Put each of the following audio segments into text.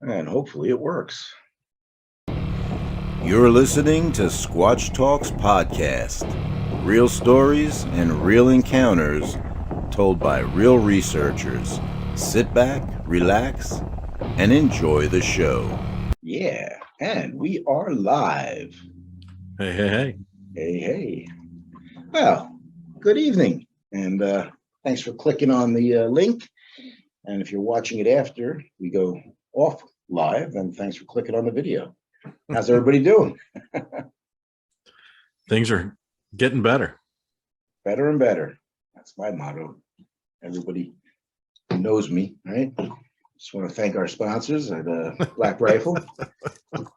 And hopefully it works. You're listening to Squatch Talks Podcast. Real stories and real encounters told by real researchers. Sit back, relax, and enjoy the show. Yeah, and we are live. Hey, hey, hey. Hey, hey. Well, good evening, and thanks for clicking on the link. And if you're watching it after we go off live, then thanks for clicking on the video. How's everybody doing? Things are getting better. Better and better. That's my motto. Everybody knows me, right? Just want to thank our sponsors at Black Rifle. What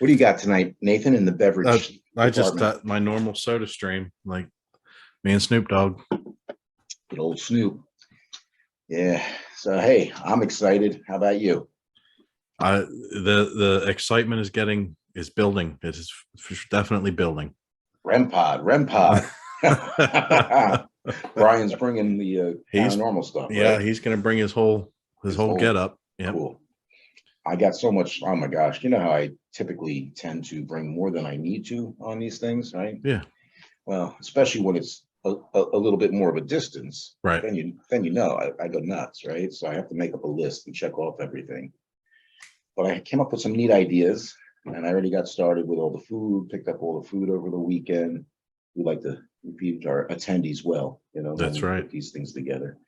do you got tonight, Nathan, in the beverage? I just got my normal soda stream, like me and Snoop Dogg. Good old Snoop. Yeah. So hey, I'm excited. How about you? The excitement is building. It is definitely building. REM pod. Brian's bringing the paranormal stuff. Right? Yeah, he's going to bring his whole get up. Yeah. Cool. I got so much. Oh my gosh! You know how I typically tend to bring more than I need to on these things, right? Yeah. Well, especially when it's a little bit more of a distance, right? Then you know I go nuts, right? So I have to make up a list and check off everything. But I came up with some neat ideas, and I already got started with all the food. Picked up all the food over the weekend. We like to feed our attendees well, you know. That's right. Put these things together,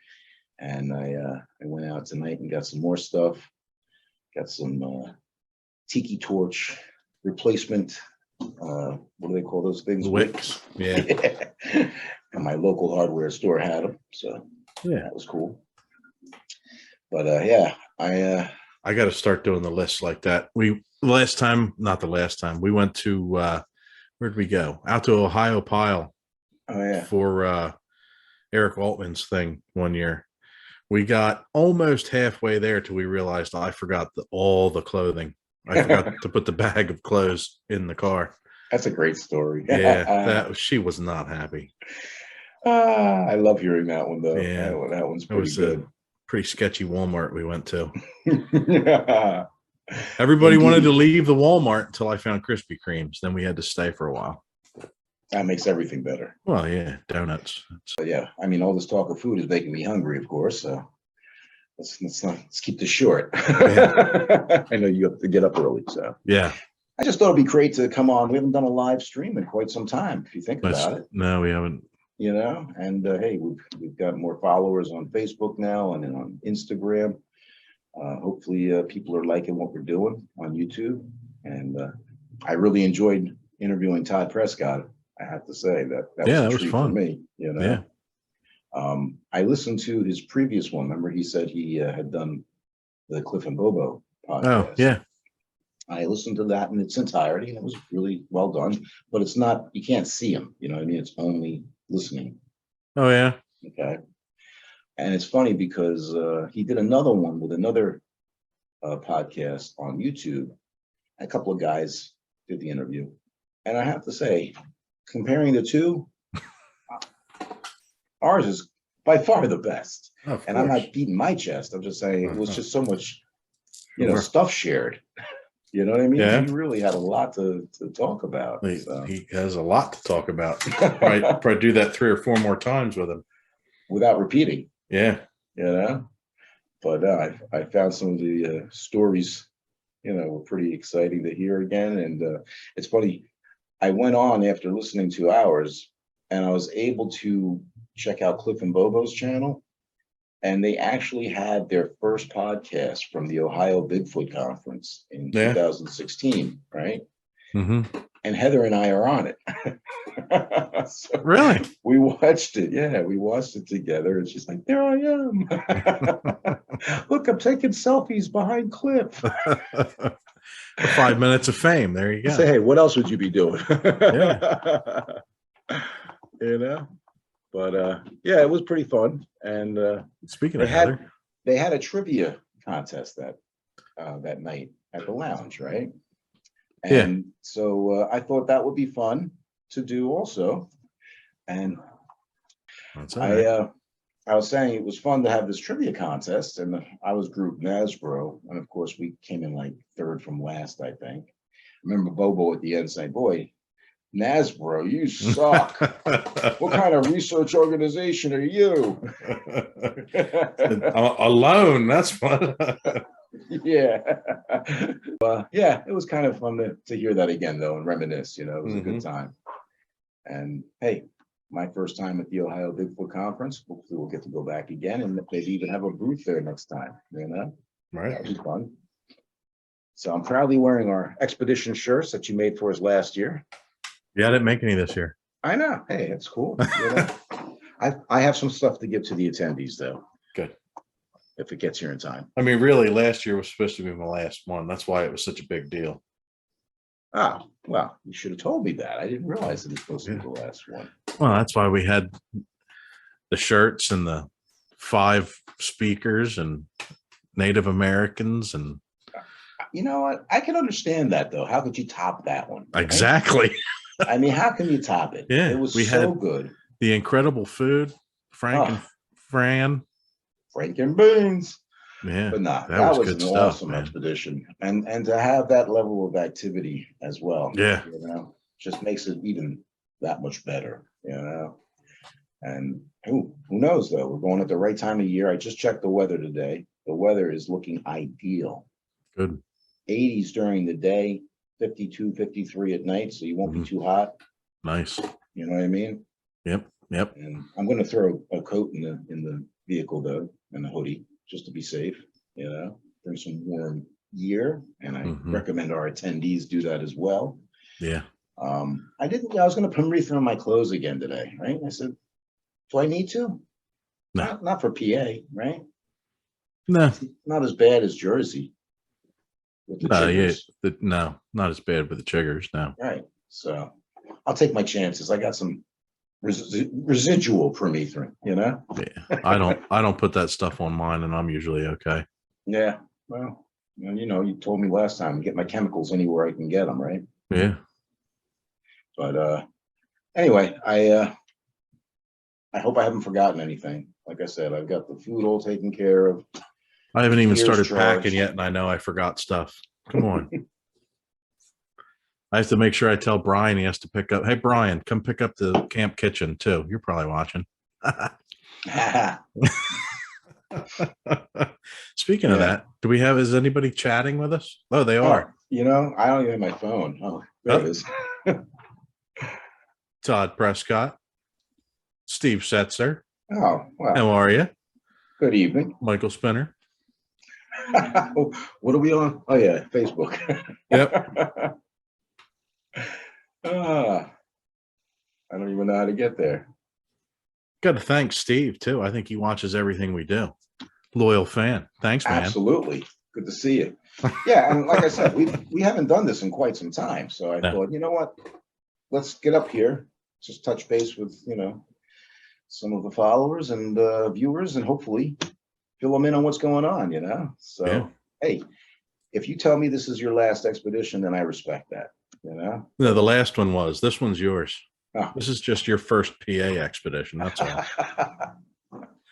and I went out tonight and got some more stuff. Got some tiki torch replacement. What do they call those things? Wicks. Yeah. And my local hardware store had them, so yeah, that was cool. But yeah, I got to start doing the lists like that. Not the last time we went to where'd we go? Out to Ohio Pile. Oh yeah. For Eric Altman's thing one year. We got almost halfway there till we realized I forgot all the clothing. I forgot to put the bag of clothes in the car. That's a great story. Yeah, she was not happy. I love hearing that one though. Yeah, that one's pretty good. A pretty sketchy Walmart we went to. Yeah. Everybody wanted to leave the Walmart until I found Krispy Kremes. Then we had to stay for a while. That makes everything better. Well, yeah, donuts. So yeah, I mean, all this talk of food is making me hungry, of course. So let's keep this short. Yeah. I know you have to get up early, so yeah. I just thought it'd be great to come on. We haven't done a live stream in quite some time, if you think about it. No, we haven't. You know, and hey, we've got more followers on Facebook now and then on Instagram. Hopefully, people are liking what we're doing on YouTube. And I really enjoyed interviewing Todd Prescott. I have to say that was fun for me. You know, yeah. I listened to his previous one. Remember, he said he had done the Cliff and Bobo podcast. Oh, yeah. I listened to that in its entirety, and it was really well done. But it's not, you can't see him. You know what I mean? It's only listening. Oh, yeah. Okay. And it's funny because he did another one with another podcast on YouTube. A couple of guys did the interview. And I have to say, comparing the two, ours is by far the best. Of And I'm course. not beating my chest. I'm just saying it was just so much, Sure. stuff shared. You know what I mean? Yeah. He really had a lot to talk about. So. He has a lot to talk about. Probably do that 3 or 4 more times with him. Without repeating. Yeah. But I found some of the stories, were pretty exciting to hear again. And it's funny, I went on after listening to ours, and I was able to check out Cliff and Bobo's channel. And they actually had their first podcast from the Ohio Bigfoot Conference in 2016, right? Mm-hmm. And Heather and I are on it. So really? We watched it. Yeah, we watched it together. And she's like, there I am. Look, I'm taking selfies behind Cliff. 5 minutes of fame. There you go. Say, hey, what else would you be doing? Yeah. But yeah, it was pretty fun. And speaking of Heather, they had a trivia contest that night at the lounge, right? And so I thought that would be fun to do also. And I was saying it was fun to have this trivia contest, and I was group Nasbro, and of course we came in like third from last, I think. I remember Bobo at the end saying, "Boy, Nasbro, you suck. What kind of research organization are you?" Alone, that's fun. Yeah. Yeah, it was kind of fun to hear that again, though, and reminisce. It was a good time. And hey, my first time at the Ohio Bigfoot Conference. Hopefully we'll get to go back again and maybe even have a booth there next time. Right. That'll be fun. So I'm proudly wearing our expedition shirts that you made for us last year. Yeah, I didn't make any this year. I know. Hey, it's cool. I have some stuff to give to the attendees, though. Good. If it gets here in time. I mean, really, last year was supposed to be my last one. That's why it was such a big deal. Oh, well, you should have told me that. I didn't realize it was supposed to be the last one. Well, that's why we had the shirts and the 5 speakers and Native Americans. And you know what? I can understand that, though. How could you top that one? Right? Exactly. I mean, how can you top it? Yeah, it was we so had good. The incredible food, Frank and Fran. Frank and Beans. Yeah, but that was an stuff, awesome man. expedition, and to have that level of activity as well. Yeah, just makes it even that much better. And who knows though? We're going at the right time of year. I just checked the weather today. The weather is looking ideal. Good. 80s during the day, 52, 53 at night, so you won't be too hot. Nice. You know what I mean? Yep. And I'm going to throw a coat in the vehicle though, and a hoodie, just to be safe. Bring some warm gear, and I recommend our attendees do that as well. Yeah. I was going to re-throw my clothes again today, right? I said, do I need to? No. Not for PA, right? No. Not as bad as Jersey. With the chiggers. No, not as bad with the chiggers. No. Right. So I'll take my chances. I got some residual permethrin, Yeah. I don't put that stuff on mine, and I'm usually okay. Yeah. Well, you told me last time, get my chemicals anywhere I can get them, right? Yeah. But anyway, I hope I haven't forgotten anything. Like I said, I've got the food all taken care of. I haven't even started packing yet, and I know I forgot stuff. Come on. I have to make sure I tell Brian he has to pick up. Hey, Brian, come pick up the camp kitchen too. You're probably watching. Speaking of that, is anybody chatting with us? Oh, they are. I don't even have my phone. Oh, there it is. Todd Prescott, Steve Setzer. Oh, wow. How are you? Good evening. Michael Spinner. What are we on? Oh, yeah, Facebook. Yep. I don't even know how to get there. Got to thank Steve, too. I think he watches everything we do. Loyal fan. Thanks, man. Absolutely. Good to see you. Yeah, and like I said, we haven't done this in quite some time. So I thought, you know what? Let's get up here, just touch base with, some of the followers and viewers, and hopefully fill them in on what's going on. So, hey, if you tell me this is your last expedition, then I respect that. No, the last one was. This one's yours. Oh. This is just your first PA expedition. That's all.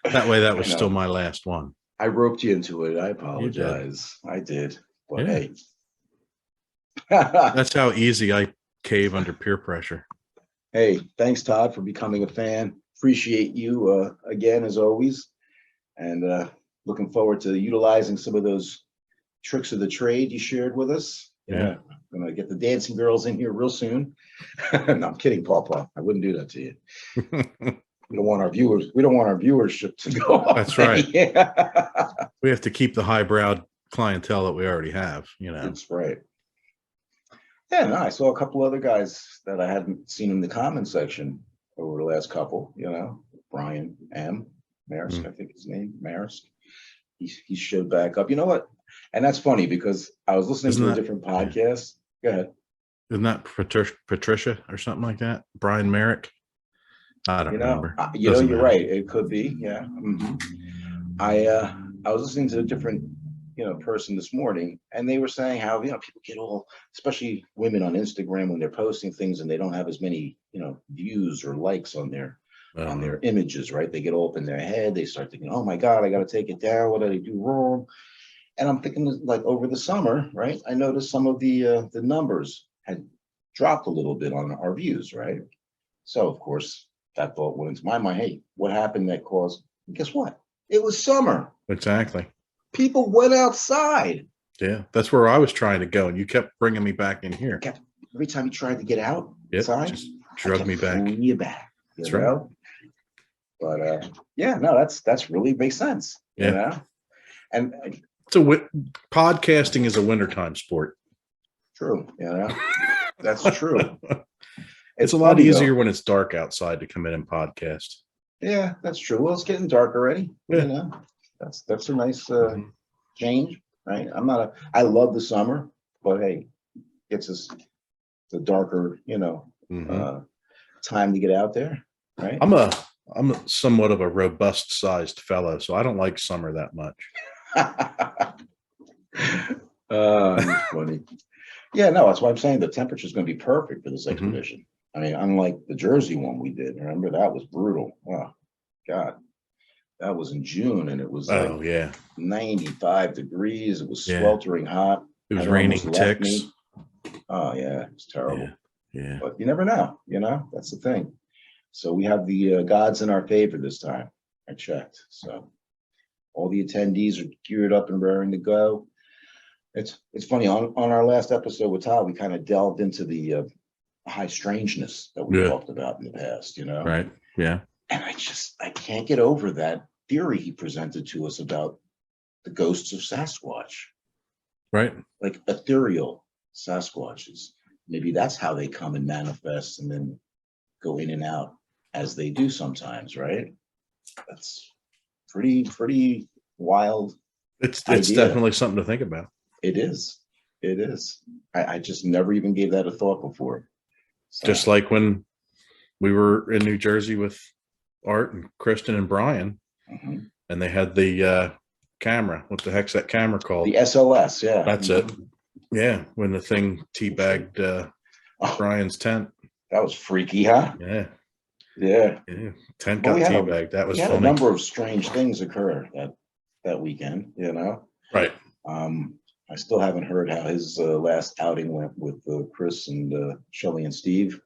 That way, that was still my last one. I roped you into it. I apologize. I did. But hey. That's how easy I cave under peer pressure. Hey, thanks, Todd, for becoming a fan. Appreciate you again, as always. And looking forward to utilizing some of those tricks of the trade you shared with us. Yeah. I'm going to get the dancing girls in here real soon. No, I'm kidding, Paw. I wouldn't do that to you. We don't want our viewership to go up. That's right. Yeah. We have to keep the highbrow clientele that we already have, That's right. Yeah, no, I saw a couple other guys that I hadn't seen in the comment section over the last couple, Brian M. Marisk, I think his name, Marisk. He showed back up. You know what? And that's funny because I was listening to a different podcast. Go ahead. Isn't that Patricia or something like that? Brian Merrick? I don't remember. You're right. It could be. Yeah. Mm-hmm. I was listening to a different, person this morning, and they were saying how, people get all, especially women on Instagram, when they're posting things and they don't have as many, views or likes on their images, right? They get all up in their head. They start thinking, oh my God, I got to take it down. What did I do wrong? And I'm thinking, like, over the summer, right? I noticed some of the numbers had dropped a little bit on our views, right? So of course that thought went into my mind. Hey, what happened that caused? And guess what? It was summer. Exactly. People went outside. Yeah, that's where I was trying to go, and you kept bringing me back in here. Every time you tried to get outside, just drug me back. You back. That's right. But that's really makes sense. Yeah. And podcasting is a wintertime sport. True. That's true. It's a lot easier when it's dark outside to come in and podcast. Yeah, that's true. Well, it's getting dark already. Yeah. That's a nice change, right? I love the summer, but hey, it's the darker, time to get out there, right? I'm somewhat of a robust sized fellow, so I don't like summer that much. Funny. Yeah, no, that's why I'm saying the temperature is going to be perfect for this expedition. I mean, unlike the Jersey one we did, remember that was brutal. Oh God, that was in June, and it was 95 degrees. It was sweltering hot. It was raining ticks. Oh yeah, it was terrible. Yeah. But you never know. That's the thing. So we have the gods in our favor this time. I checked. So all the attendees are geared up and raring to go. It's funny, on our last episode with Todd, we kind of delved into the high strangeness that we talked about in the past, Right. Yeah. And I can't get over that theory he presented to us about the ghosts of Sasquatch. Right. Like ethereal Sasquatches. Maybe that's how they come and manifest and then go in and out as they do sometimes, right? That's pretty wild. It's definitely something to think about. It is. I just never even gave that a thought before. So. Just like when we were in New Jersey with Art and Kristen and Brian, and they had the camera. What the heck's that camera called? The SLS, yeah. That's it. Yeah, when the thing teabagged Brian's tent. That was freaky, huh? Yeah. Tent got teabagged. That was funny. A number of strange things occur that weekend, Right. I still haven't heard how his last outing went with Chris and Shelly and Steve,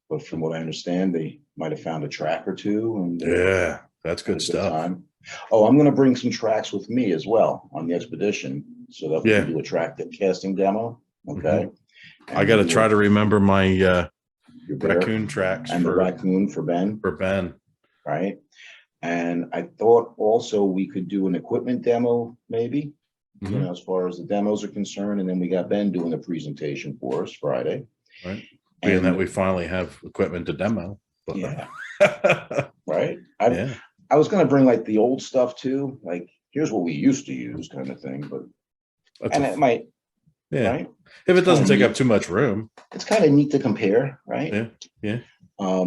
but from what I understand, they might have found a track or two. And that's good stuff. Time. Oh, I'm going to bring some tracks with me as well on the expedition, so that we can do a track casting demo. Okay. I got to try to remember my raccoon tracks and the raccoon for Ben. Right. And I thought also we could do an equipment demo, maybe. As far as the demos are concerned, and then we got Ben doing a presentation for us Friday. Right. Being that we finally have equipment to demo. But right. I was going to bring like the old stuff too, like here's what we used to use kind of thing, but That's And it might, yeah. right? If it It's doesn't kinda take up neat. too much room. It's kind of neat to compare, right? Yeah. Yeah.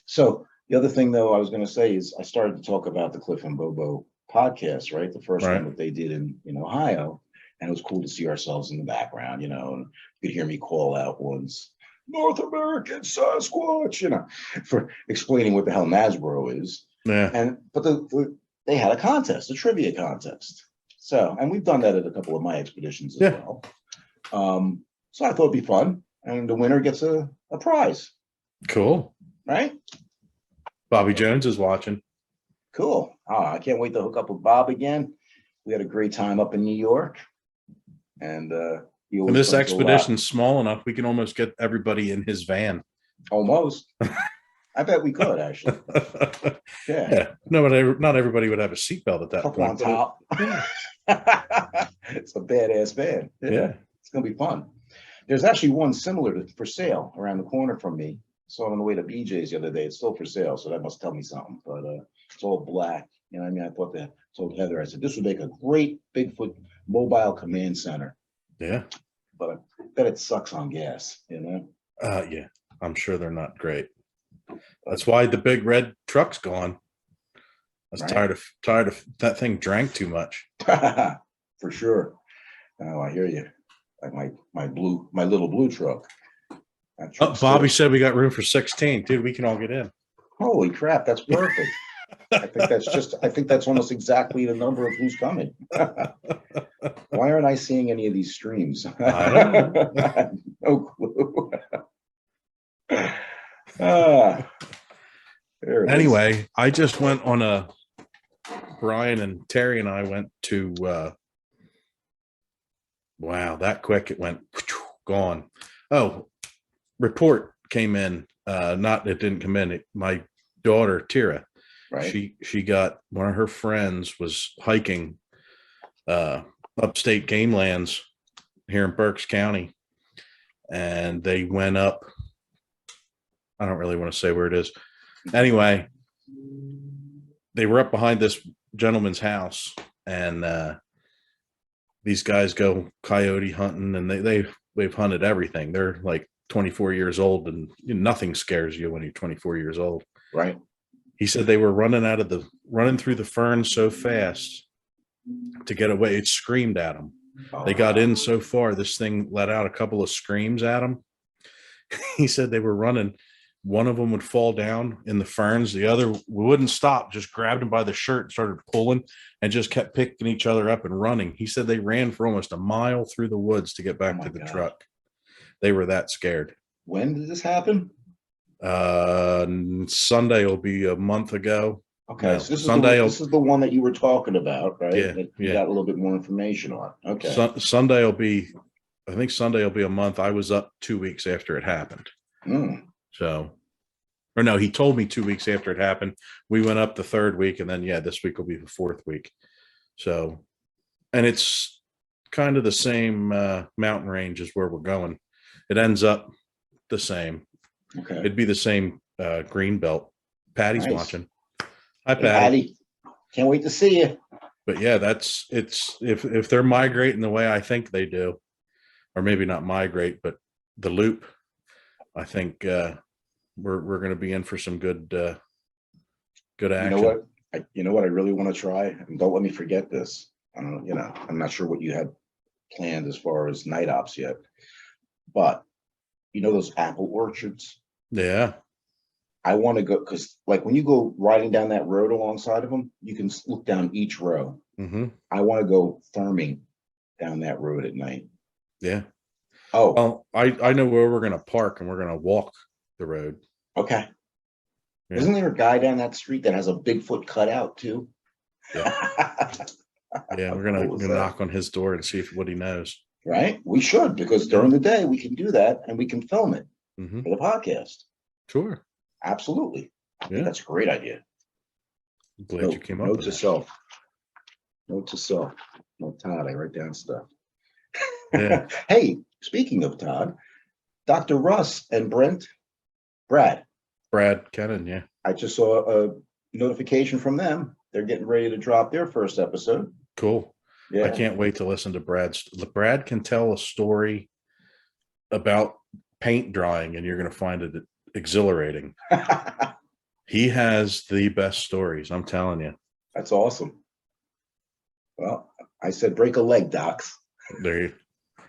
So the other thing, though, I was going to say is I started to talk about the Cliff and Bobo podcast, right? The first one Right. that they did in Ohio, and it was cool to see ourselves in the background, and you could hear me call out once, North American Sasquatch, for explaining what the hell Nasbro is. Yeah. But they had a contest, a trivia contest. So, and we've done that at a couple of my expeditions as Yeah. well. So I thought it'd be fun, and the winner gets a prize, Cool. right? Bobby Jones is watching. Cool. I can't wait to hook up with Bob again. We had a great time up in New York, and he And always this brings a lot. expedition's small enough, we can almost get everybody in his van. Almost. I bet we could actually. Yeah. Yeah. No, but not everybody would have a seatbelt at that Couple on point. top. It's a badass van. Yeah. It's gonna be fun. There's actually one similar for sale around the corner from me. Saw it on the way to BJ's the other day. It's still for sale, so that must tell me something. But it's all black. You know what I mean? I thought that. Told Heather, I said this would make a great Bigfoot mobile command center. Yeah. But I bet it sucks on gas. Yeah. I'm sure they're not great. That's why the big red truck's gone. I was Right. tired of that thing drank too much. For sure. Oh, I hear you. Like my little blue truck. That Oh, truck's Bobby still- said we got room for 16. Dude, we can all get in. Holy crap, that's perfect. I think that's almost exactly the number of who's coming. Why aren't I seeing any of these streams? I don't know. No clue. There it is. Anyway, I just went on Brian and Terry and I went to wow, that quick it went gone. Oh, report came in. It didn't come in. My daughter Tira, Right. she got one of her friends was hiking upstate game lands here in Berks County, and they went up. I don't really want to say where it is. Anyway, they were up behind this gentleman's house, and these guys go coyote hunting, and they've hunted everything. They're like 24 years old, and nothing scares you when you're 24 years old. Right. He said they were running through the ferns so fast to get away. It screamed at them. They got in so far, this thing let out a couple of screams at them. He said they were running. One of them would fall down in the ferns. The other wouldn't stop, just grabbed him by the shirt, started pulling, and just kept picking each other up and running. He said they ran for almost a mile through the woods to get back to the truck. They were that scared. When did this happen? Sunday will be a month ago. Okay, No, so this is the one that you were talking about, right? Yeah, That you got a little bit more information on. Okay. Sunday will be, I think Sunday will be a month. I was up 2 weeks after it happened. So, or no, he told me 2 weeks after it happened. We went up the third week, and then this week will be the fourth week. So, and it's kind of the same mountain range as where we're going. It ends up the same. Okay. It'd be the same green belt. Patty's Nice. watching. Hi, Hey, Patty. Patty. Can't wait to see you. But yeah, if they're migrating the way I think they do, or maybe not migrate, but the loop, I think we're going to be in for some good action. You know what I really want to try, and don't let me forget this. I'm not sure what you had planned as far as night ops yet, but those apple orchards. Yeah. I want to go because, like, when you go riding down that road alongside of them, you can look down each row. Mm-hmm. I want to go therming down that road at night. Yeah. Oh, well, I know where we're going to park, and we're going to walk the road. Okay. Yeah. Isn't there a guy down that street that has a Bigfoot cutout too? Yeah. Yeah, we're going to knock on his door and see what he knows. Right? We should, because during the day we can do that and we can film it Mm-hmm. for the podcast. Sure. Absolutely. I think that's a great idea. I'm glad you came up with Note to that. self. Note to self. No, Todd, I write down stuff. Yeah. Hey, speaking of Todd, Dr. Russ and Brad Kennan, yeah. I just saw a notification from them. They're getting ready to drop their first episode. Cool. Yeah. I can't wait to listen to Brad can tell a story about paint drying, and you're going to find it exhilarating. He has the best stories, I'm telling you. That's awesome. Well, I said break a leg, docs. There you.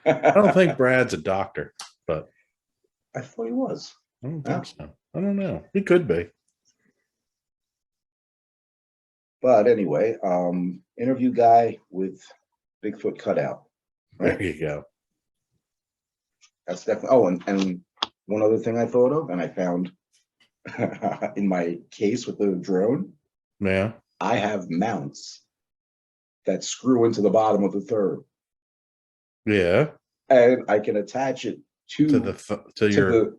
I don't think Brad's a doctor, but I thought he was. I don't think so. I don't know. He could be. But anyway, interview guy with Bigfoot cutout. Right? There you go. That's definitely. Oh, and one other thing I thought of, and I found in my case with the drone, Yeah. I have mounts that screw into the bottom of the therm, Yeah. and I can attach it to the drone, to your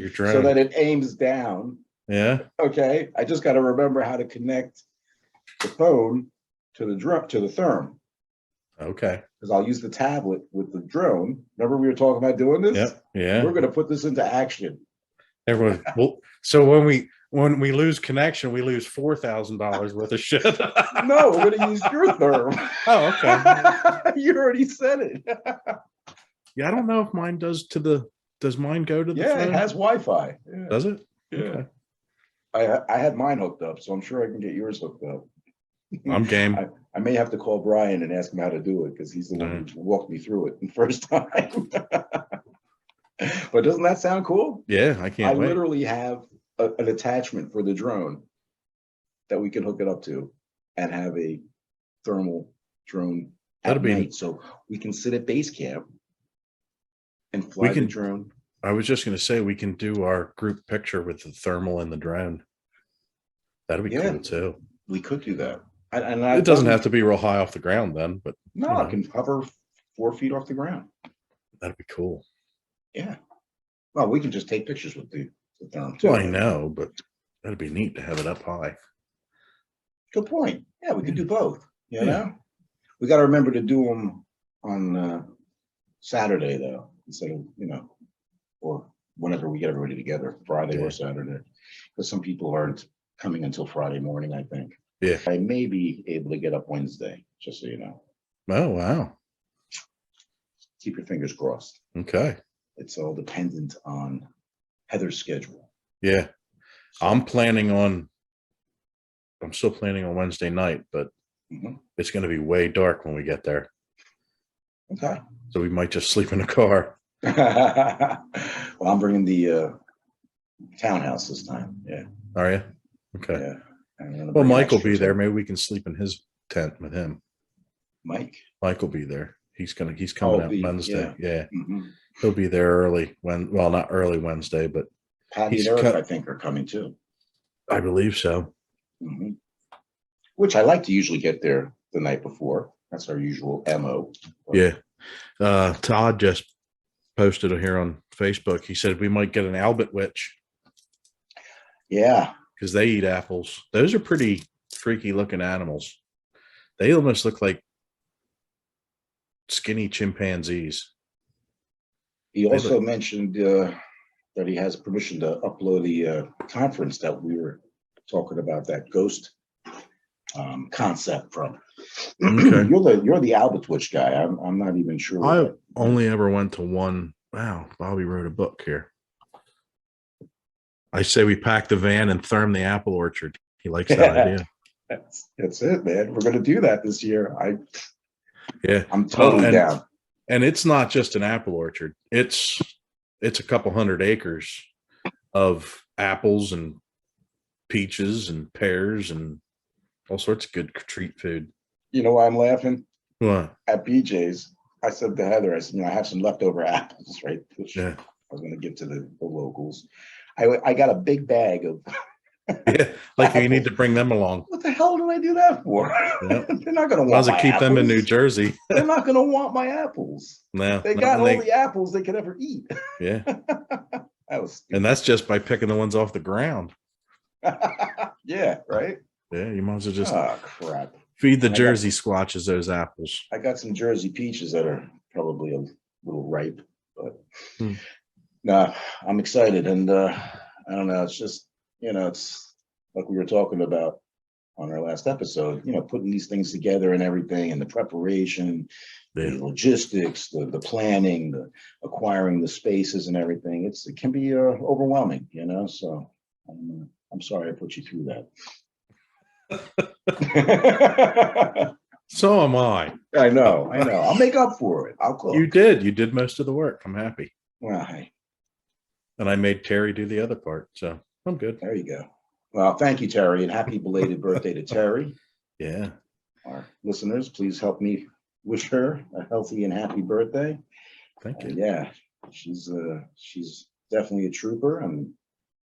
drone, so that it aims down. Yeah. Okay. I just got to remember how to connect the phone to the therm. Okay. Because I'll use the tablet with the drone. Remember we were talking about doing this? Yep. Yeah. We're going to put this into action. Everyone. Well, so when we lose connection, we lose $4,000 worth of shit. No, we're going to use your therm. Oh, okay. You already said it. Yeah, I don't know if mine does does mine go to the Yeah, phone? it has Wi-Fi. Yeah. Does it? Yeah. Okay. I had mine hooked up, so I'm sure I can get yours hooked up. I'm game. I may have to call Brian and ask him how to do it, because he's the one who walked me through it the first time. But doesn't that sound cool? Yeah, I can't wait. I literally have an attachment for the drone that we can hook it up to and have a thermal drone at night, so we can sit at base camp and fly the drone. I was just going to say, we can do our group picture with the thermal and the drone. That'd be cool too. We could do that. It doesn't have to be real high off the ground then, but no, I can hover 4 feet off the ground. That'd be cool. Yeah. Well, we can just take pictures with the thermal too. Well, I know, but that'd be neat to have it up high. Good point. Yeah, we could do both. You know, we got to remember to do them on Saturday though, instead of, or whenever we get everybody together, Friday or Saturday, because some people aren't coming until Friday morning, I think. Yeah. I may be able to get up Wednesday, just so you know. Oh, wow. Keep your fingers crossed. Okay. It's all dependent on Heather's schedule. Yeah. I'm still planning on Wednesday night, but it's going to be way dark when we get there. Okay. So we might just sleep in the car. Well, I'm bringing the townhouse this time. Yeah. Are you? Okay. Yeah. Well, Mike will be there. Maybe we can sleep in his tent with him. Mike will be there. He's coming out Wednesday. Yeah. Mm-hmm. He'll be there early not early Wednesday, but Patty and Eric, I think, are coming too. I believe so. Mm-hmm. Which I like to usually get there the night before. That's our usual MO. Yeah. Todd just posted here on Facebook. He said we might get an Albert witch. Yeah. Because they eat apples. Those are pretty freaky looking animals. They almost look like skinny chimpanzees. He also mentioned that he has permission to upload the conference that we were talking about, that ghost concept from. Okay. You're the Albert Witch guy. I'm not even sure. I only ever went to one. Wow, Bobby wrote a book here. I say we pack the van and therm the apple orchard. He likes that idea. That's it, man. We're going to do that this year. I'm totally down. And it's not just an apple orchard. It's a couple 100 acres of apples and peaches and pears and all sorts of good treat food. You know why I'm laughing? What? At BJ's, I said to Heather, I said, I have some leftover apples, right? Which I was going to give to the locals. I got a big bag of like you need to bring them along. What the hell do I do that for? Yep. They're not going to want my keep apples. Them in New Jersey. They're not going to want my apples. No, they got all the apples they could ever eat. Yeah. That was stupid. And that's just by picking the ones off the ground. Yeah, right? Yeah, you might as well just crap. Feed the Jersey Squatches those apples. I got some Jersey peaches that are probably a little ripe, but nah, I'm excited. And I don't know, it's just, it's like we were talking about on our last episode, putting these things together and everything, and the preparation, the logistics, the planning, the acquiring the spaces and everything. It can be overwhelming, so I'm sorry I put you through that. So am I. I know. I'll make up for it. I'll cook. You did most of the work. I'm happy. Well, hey. And I made Terry do the other part, so I'm good. There you go. Well, thank you, Terry, and happy belated birthday to Terry. Yeah. Our listeners, please help me wish her a healthy and happy birthday. Thank you. Yeah, she's definitely a trooper, and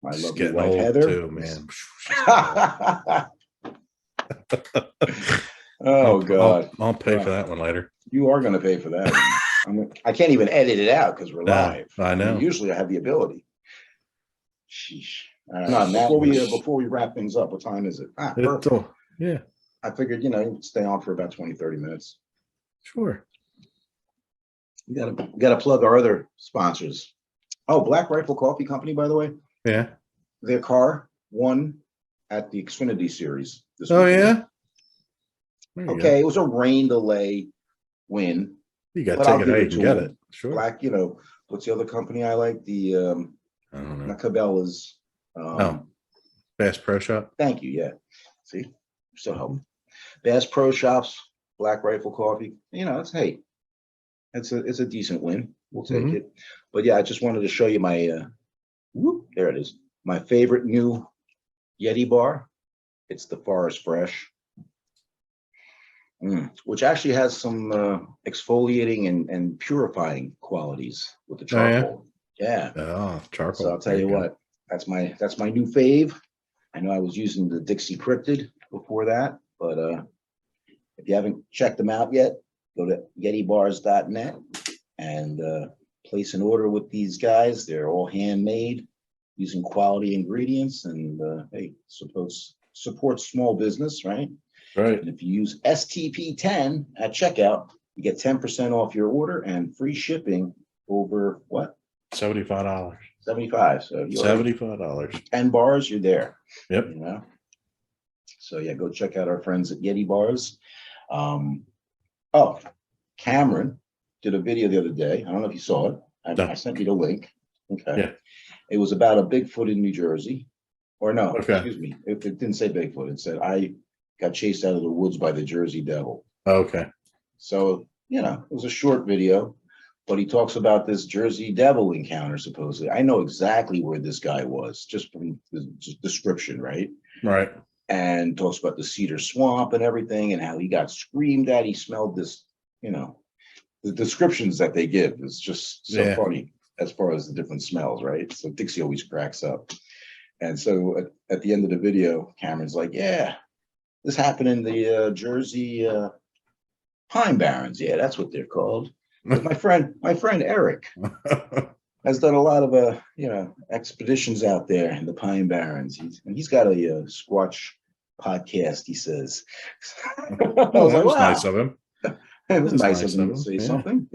my She's lovely getting wife old Heather too, man. Oh God! I'll pay for that one later. You are going to pay for that one. I can't even edit it out because we're live. I know. Usually I have the ability. Sheesh. Before we wrap things up, what time is it? Perfect. Yeah. I figured, stay on for about 20, 30 minutes. Sure. We gotta plug our other sponsors. Oh, Black Rifle Coffee Company, by the way. Yeah. Their car won at the Xfinity Series this weekend. Yeah. Okay, it was a rain delay win. You got to take it how you can get it. Sure. Black, what's the other company I like? The I don't know. not Cabela's. Bass Pro Shop. Thank you. Yeah. See, so help. Bass Pro Shops, Black Rifle Coffee. It's a decent win. We'll take it. But yeah, I just wanted to show you my there it is. My favorite new Yeti bar. It's the Forest Fresh. Which actually has some exfoliating and purifying qualities with the charcoal. Yeah. Oh, charcoal. So I'll tell you what, that's my new fave. I know I was using the Dixie Cryptid before that, but if you haven't checked them out yet, go to YetiBars.net and place an order with these guys. They're all handmade using quality ingredients, and hey, support small business, right? Right. And if you use STP10 at checkout, you get 10% off your order and free shipping over what? $75. 75. So you're $75. 10 bars, you're there. Yep. So yeah, go check out our friends at Yeti Bars. Cameron did a video the other day. I don't know if you saw it. I sent you the link. Okay. Yeah. It was about a Bigfoot in New Jersey. Or no, excuse me. It didn't say Bigfoot. It said I got chased out of the woods by the Jersey Devil. Okay. So, it was a short video, but he talks about this Jersey Devil encounter, supposedly. I know exactly where this guy was, just from the description, right? Right. And talks about the Cedar Swamp and everything and how he got screamed at. He smelled this, the descriptions that they give is just so funny as far as the different smells, right? So Dixie always cracks up. And so at the end of the video, Cameron's like, yeah, this happened in the Jersey Pine Barrens. Yeah, that's what they're called. But my friend Eric has done a lot of expeditions out there in the Pine Barrens. He's got a Squatch podcast, he says. I was like, wow. Nice of him. It was nice of him to say something,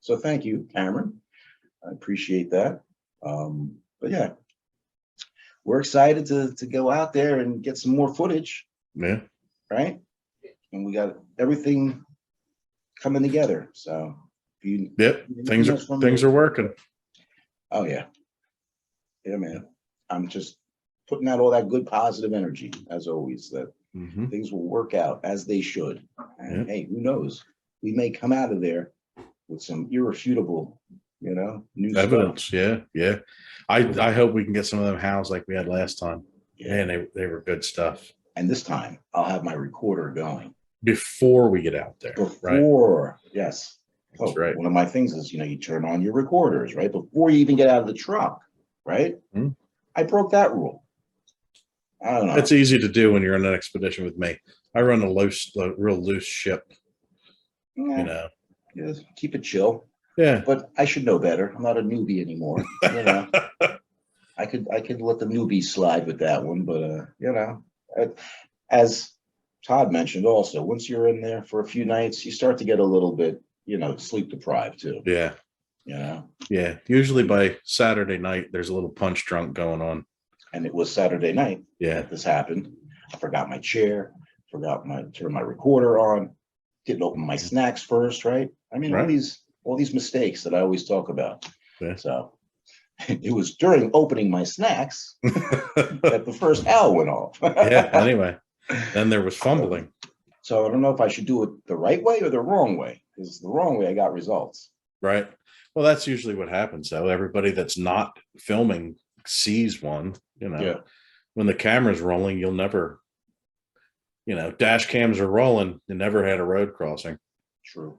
So thank you, Cameron. I appreciate that. But yeah, we're excited to go out there and get some more footage. Yeah. Right. And we got everything coming together. So things are working. Oh yeah. Yeah, man. I'm just putting out all that good positive energy as always, that things will work out as they should. And hey, who knows? We may come out of there with some irrefutable, new evidence. Stuff. Yeah. I hope we can get some of them housed like we had last time. Yeah. Man, they were good stuff. And this time I'll have my recorder going before we get out there. Right? Yes. That's right. One of my things is, you turn on your recorders, right? Before you even get out of the truck, right? Mm-hmm. I broke that rule. I don't know. It's easy to do when you're on an expedition with me. I run a real loose ship. Yeah, keep it chill. Yeah. But I should know better. I'm not a newbie anymore. I could let the newbie slide with that one, but as Todd mentioned also, once you're in there for a few nights, you start to get a little bit, sleep deprived too. Yeah. Yeah. Usually by Saturday night, there's a little punch drunk going on. And it was Saturday night. Yeah. That this happened. I forgot my chair, turn my recorder on, didn't open my snacks first, right? I mean, Right. all these mistakes that I always talk about. Yeah. So it was during opening my snacks that the first owl went off. Yeah. Anyway, then there was fumbling. So I don't know if I should do it the right way or the wrong way, because the wrong way I got results. Right. Well, that's usually what happens, though. Everybody that's not filming sees one. Yeah. When the camera's rolling, you'll never, dash cams are rolling. You never had a road crossing. True.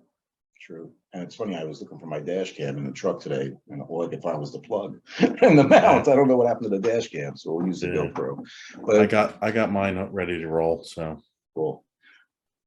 And it's funny, I was looking for my dash cam in the truck today, and all I could find was the plug and the mount. I don't know what happened to the dash cam, so we'll use the GoPro. But I got mine ready to roll. So cool.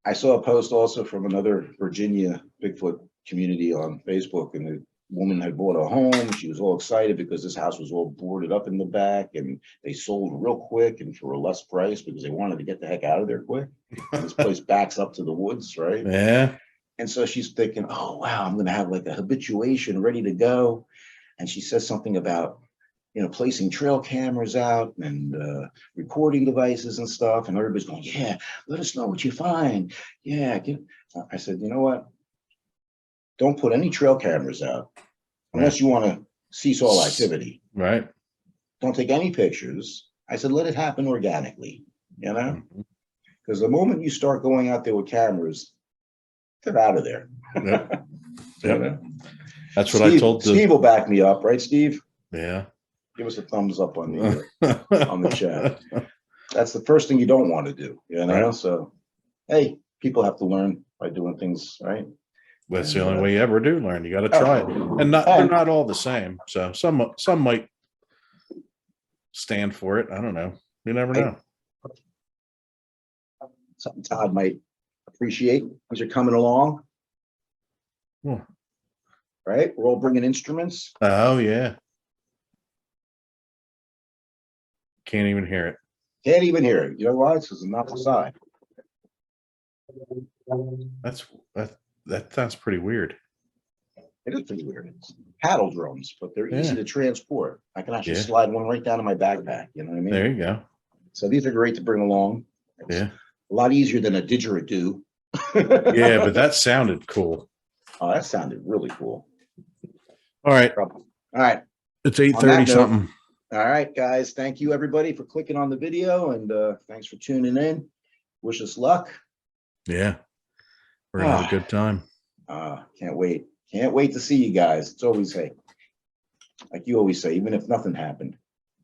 I saw a post also from another Virginia Bigfoot community on Facebook, and the woman had bought a home. She was all excited because this house was all boarded up in the back, and they sold real quick and for a less price because they wanted to get the heck out of there quick. And this place backs up to the woods, right? yeah. And so she's thinking, oh, wow, I'm going to have like a habituation ready to go. And she says something about, placing trail cameras out and recording devices and stuff. And everybody's going, yeah, let us know what you find. Yeah. I said, you know what? Don't put any trail cameras out unless you want to cease all activity. Right. Don't take any pictures. I said, let it happen organically, because the moment you start going out there with cameras, they're out of there. Yep. Yep. That's what I told Steve will back me up, right, Steve? Yeah. Give us a thumbs up on the chat. That's the first thing you don't want to do, Right. So, hey, people have to learn by doing things, right? That's the only way you ever do learn. You got to try it, and they're not all the same. So some might stand for it. I don't know. You never know. Something Todd might appreciate as you're coming along. Yeah. Right? We're all bringing instruments. Oh yeah. Can't even hear it. Can't even hear it. You know why? It's because it's not the side. That sounds pretty weird. It is pretty weird. It's paddle drums, but they're easy to transport. I can actually Yeah. slide one right down in my backpack. You know what I mean? There you go. So these are great to bring along. It's Yeah. a lot easier than a didgeridoo. Yeah, but that sounded cool. Oh, that sounded really cool. All right. All right. It's 8:30 note- something. All right, guys. Thank you, everybody, for clicking on the video, and thanks for tuning in. Wish us luck. Yeah. We're gonna have a good time. Can't wait. Can't wait to see you guys. It's always, hey, like you always say, even if nothing happened,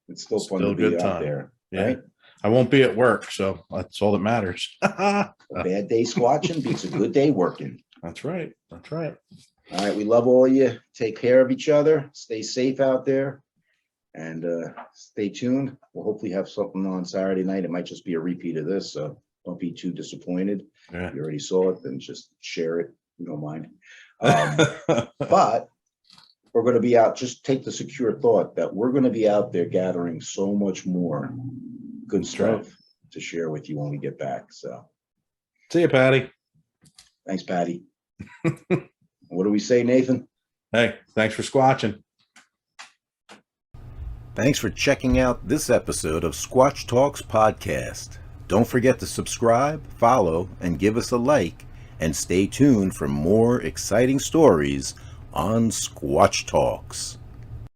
it's still fun Still to a be good out time. there. Yeah. Right? I won't be at work, so that's all that matters. A bad day squatching beats a good day working. That's right. That's right. All right. We love all of you. Take care of each other. Stay safe out there. And stay tuned. We'll hopefully have something on Saturday night. It might just be a repeat of this, so don't be too disappointed. Yeah. If you already saw it, then just share it. We don't mind. But we're going to be out. Just take the secure thought that we're going to be out there gathering so much more good stuff to share with you when we get back. So See you, Patty. thanks, Patty. What do we say, Nathan? Hey, thanks for squatching. Thanks for checking out this episode of Squatch Talks Podcast. Don't forget to subscribe, follow, and give us a like, and stay tuned for more exciting stories on Squatch Talks.